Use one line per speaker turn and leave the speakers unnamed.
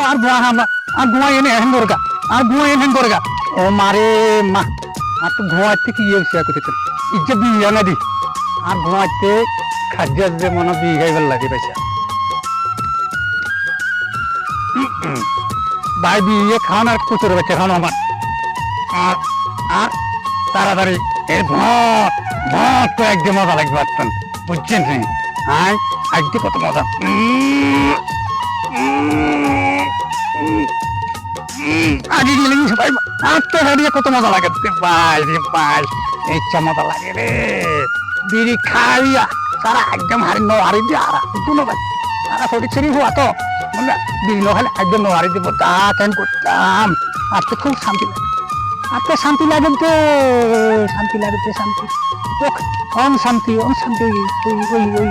আর ঘুমা এনে হেন দরকার আর ঘুমা এনে দরকার ও মারে মা আর তো ঘুমাইতে কি ইয়ে শেয়ার করতে ইজ্জত দিয়ে না দি আর ঘুমাইতে খাদ্য যে মনে বিয়ে গাইবার লাগে পয়সা ভাই বিয়ে খাওয়ান আর কুচুর বাচ্চা খাওয়ানো আমার আর আর তাড়াতাড়ি এর ভট ভট তো একদম মজা লাগবে পারতেন বুঝছেন হ্যাঁ আজকে কত মজা আগে গেলে সবাই আটটা হারিয়ে কত মজা লাগে ভাই রে ভাই ইচ্ছা মজা লাগে রে বিড়ি খাইয়া সারা একদম হারি হারি দিয়ে আরা দুনো ভাই সারা ফটি ছিড়ি হওয়া তো মানে বিড়ি নখালে একদম হারি দিব তা কেন করতাম আর তো খুব শান্তি লাগে আর তো শান্তি লাগে তো শান্তি লাগে তো শান্তি ওম শান্তি ওই ওই ওই